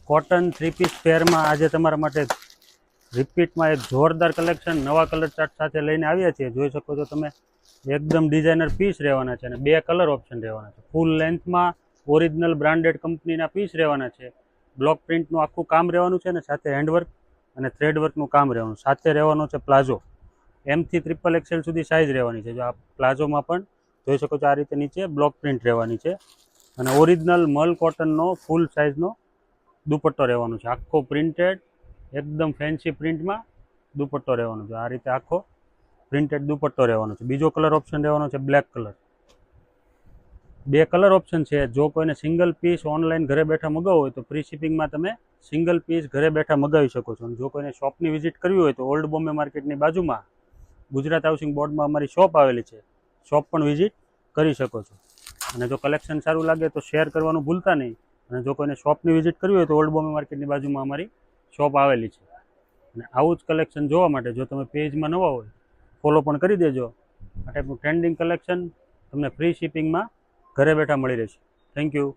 Cotton 3 piece પેરમાં આજે તમારા માટે રિપીટમાં એક જોરદાર કલેક્શન નવા કલર ચાર્ટ સાથે લઈને આવ્યા છીએ. જોઈ શકો છો તમે, એકદમ ડિઝાઇનર પીસ રહેવાના છે અને 2 કલર ઓપ્શન રહેવાના છે. ફૂલ લેન્થમાં ઓરિજિનલ બ્રાન્ડેડ કંપનીના પીસ રહેવાના છે. બ્લોક પ્રિન્ટનું આખું કામ રહેવાનું છે અને સાથે હેન્ડવર્ક અને થ્રેડ વર્કનું કામ રહેવાનું. સાથે રહેવાનો છે પ્લાઝો. M થી XXL સુધી સાઇઝ રહેવાની છે. જો આ પ્લાઝોમાં પણ જોઈ શકો છો, આ રીતે નીચે બ્લોક પ્રિન્ટ રહેવાની છે અને ઓરિજિનલ મલ કોટનનો ફૂલ સાઇઝનો દુપટ્ટો રહેવાનો છે. આખો પ્રિન્ટેડ એકદમ ફેન્સી પ્રિન્ટમાં દુપટ્ટો રહેવાનો છે. આ રીતે આખો પ્રિન્ટેડ દુપટ્ટો રહેવાનો છે. બીજો કલર ઓપ્શન રહેવાનો છે બ્લેક કલર. 2 કલર ઓપ્શન છે. જો કોઈને સિંગલ પીસ ઓનલાઈન ઘરે બેઠા મગાવવું હોય તો ફ્રી શિપિંગમાં તમે સિંગલ પીસ ઘરે બેઠા મગાવી શકો છો. અને જો કોઈને શોપની વિઝિટ કરવી હોય તો ઓલ્ડ બોમ્બે માર્કેટની બાજુમાં ગુજરાત હાઉસિંગ બોર્ડમાં અમારી શોપ આવેલી છે. શોપ પણ વિઝિટ કરી શકો છો. અને જો કલેક્શન સારું લાગે તો શેર કરવાનું ભૂલતા નહીં. અને જો કોઈને શોપની વિઝિટ કરવી હોય તો ઓલ્ડ બોમ્બે માર્કેટની બાજુમાં અમારી શોપ આવેલી છે. અને આવું જ કલેક્શન જોવા માટે જો તમે પેજમાં નવા હોય ફોલો પણ કરી દેજો. આ ટાઈપનું ટ્રેન્ડિંગ કલેક્શન તમને ફ્રી શિપિંગમાં ઘરે બેઠા મળી રહેશે. Thank you.